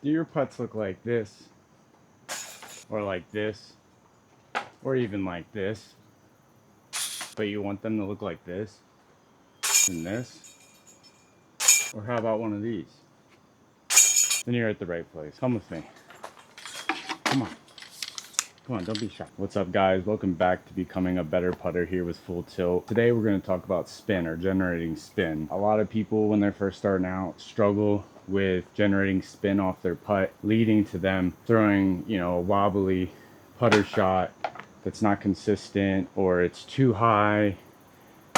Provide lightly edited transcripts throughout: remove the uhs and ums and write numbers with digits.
Do your putts look like this, or like this, or even like this, but you want them to look like this and this? Or how about one of these? Then you're at the right place. Come with me. Come on. Come on, don't be shy. What's up, guys? Welcome back to Becoming a Better Putter here with Full Tilt. Today we're going to talk about spin, or generating spin. A lot of people, when they're first starting out, struggle with generating spin off their putt, leading to them throwing, a wobbly putter shot that's not consistent, or it's too high,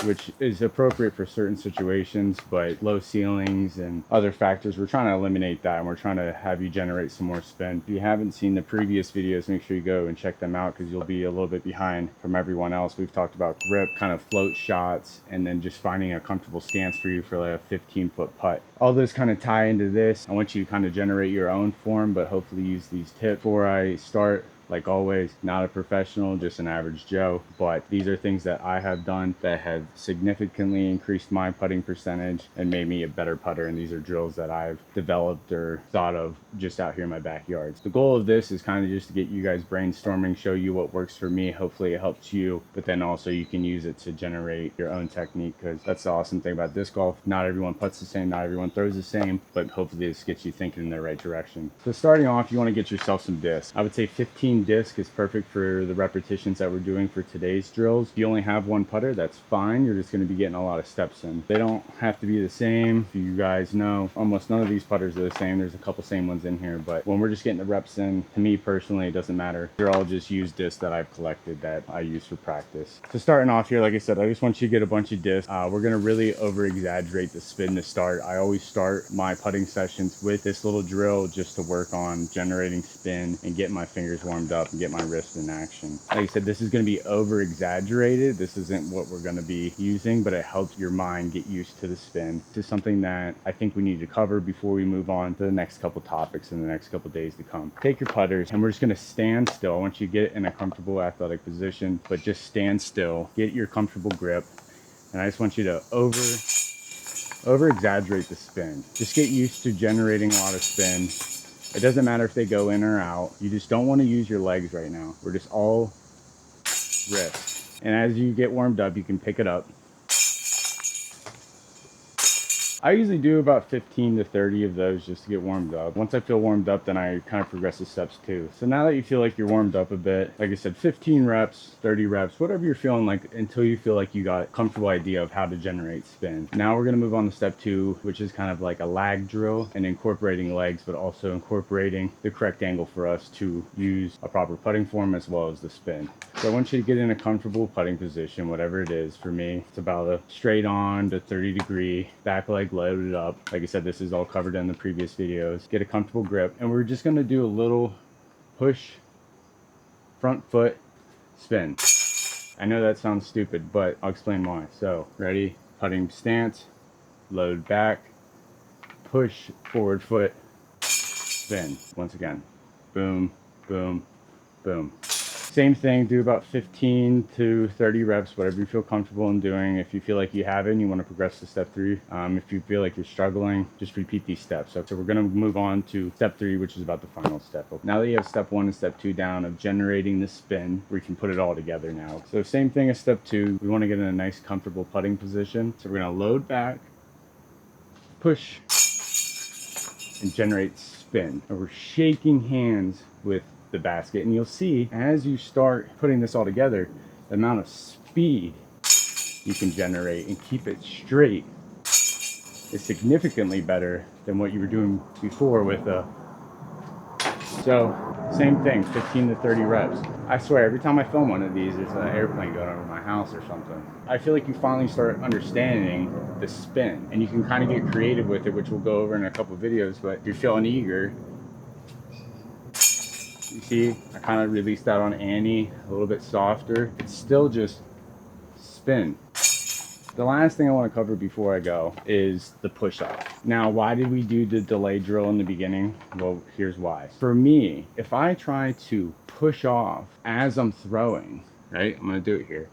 which is appropriate for certain situations, but low ceilings and other factors, we're trying to eliminate that, and we're trying to have you generate some more spin. If you haven't seen the previous videos, make sure you go and check them out, because you'll be a little bit behind from everyone else. We've talked about grip, kind of float shots, and then just finding a comfortable stance for you for like a 15-foot putt. All those kind of tie into this. I want you to kind of generate your own form, but hopefully use these tips. Before I start, like always, not a professional, just an average Joe, but these are things that I have done that have significantly increased my putting percentage and made me a better putter, and these are drills that I've developed or thought of just out here in my backyard. The goal of this is kind of just to get you guys brainstorming, show you what works for me. Hopefully it helps you, but then also you can use it to generate your own technique, because that's the awesome thing about disc golf. Not everyone puts the same, not everyone throws the same, but hopefully this gets you thinking in the right direction. So starting off, you want to get yourself some disc. I would say 15 disc is perfect for the repetitions that we're doing for today's drills. If you only have one putter, that's fine. You're just going to be getting a lot of steps in. They don't have to be the same. If you guys know, almost none of these putters are the same. There's a couple same ones in here, but when we're just getting the reps in, to me personally, it doesn't matter. They're all just used discs that I've collected that I use for practice. So starting off here, like I said, I just want you to get a bunch of discs. We're going to really over exaggerate the spin to start. I always start my putting sessions with this little drill just to work on generating spin and get my fingers warmed up and get my wrist in action. Like I said, this is going to be over exaggerated. This isn't what we're going to be using, but it helps your mind get used to the spin. This is something that I think we need to cover before we move on to the next couple topics in the next couple days to come. Take your putters, and we're just going to stand still. I want you to get in a comfortable athletic position, but just stand still, get your comfortable grip, and I just want you to over exaggerate the spin. Just get used to generating a lot of spin. It doesn't matter if they go in or out. You just don't want to use your legs right now. We're just all wrist. And as you get warmed up, you can pick it up. I usually do about 15 to 30 of those just to get warmed up. Once I feel warmed up, then I kind of progress to steps 2. So now that you feel like you're warmed up a bit, like I said, 15 reps, 30 reps, whatever you're feeling like, until you feel like you got a comfortable idea of how to generate spin. Now we're going to move on to step 2, which is kind of like a lag drill and incorporating legs, but also incorporating the correct angle for us to use a proper putting form as well as the spin. So I want you to get in a comfortable putting position, whatever it is. For me, it's about a straight on to 30-degree back leg loaded up. Like I said, this is all covered in the previous videos. Get a comfortable grip, and we're just going to do a little push front foot spin. I know that sounds stupid, but I'll explain why. So ready, putting stance, load back, push forward foot, spin. Once again, boom, boom, boom. Same thing, do about 15 to 30 reps, whatever you feel comfortable in doing. If you feel like you have it and you want to progress to step 3, if you feel like you're struggling, just repeat these steps. So we're going to move on to step 3, which is about the final step. Now that you have step 1 and step 2 down of generating the spin, we can put it all together now. So same thing as step 2, we want to get in a nice comfortable putting position. So we're going to load back, push, and generate spin. And we're shaking hands with the basket, and you'll see as you start putting this all together, the amount of speed you can generate and keep it straight is significantly better than what you were doing before with a. So same thing, 15 to 30 reps. I swear, every time I film one of these, there's an airplane going over my house or something. I feel like you finally start understanding the spin, and you can kind of get creative with it, which we'll go over in a couple videos. But if you're feeling eager, you see, I kind of released that on Annie, a little bit softer. It's still just spin. The last thing I want to cover before I go is the push-off. Now, why did we do the delay drill in the beginning? Well, here's why. For me, if I try to push off as I'm throwing, right? I'm going to do it here.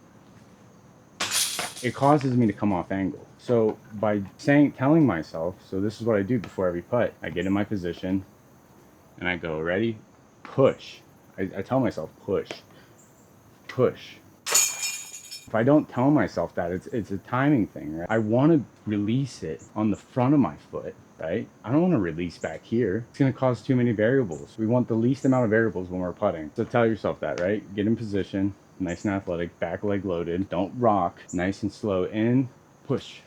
It causes me to come off angle. So by telling myself, so this is what I do before every putt. I get in my position, and I go, ready? Push. I tell myself, push. Push. If I don't tell myself that, it's a timing thing, right? I want to release it on the front of my foot, right? I don't want to release back here. It's going to cause too many variables. We want the least amount of variables when we're putting. So tell yourself that, right? Get in position, nice and athletic, back leg loaded. Don't rock, nice and slow in, push.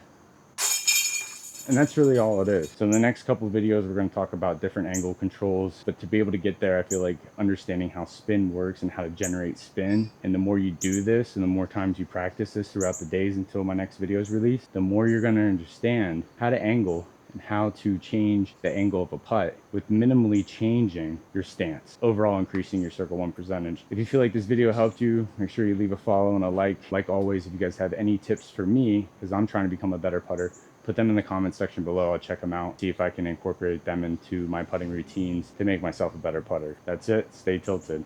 And that's really all it is. So in the next couple of videos, we're going to talk about different angle controls. But to be able to get there, I feel like understanding how spin works and how to generate spin. And the more you do this and the more times you practice this throughout the days until my next video is released, the more you're going to understand how to angle and how to change the angle of a putt with minimally changing your stance, overall increasing your circle one percentage. If you feel like this video helped you, make sure you leave a follow and a like. Like always, if you guys have any tips for me, because I'm trying to become a better putter, put them in the comment section below. I'll check them out, see if I can incorporate them into my putting routines to make myself a better putter. That's it. Stay tilted.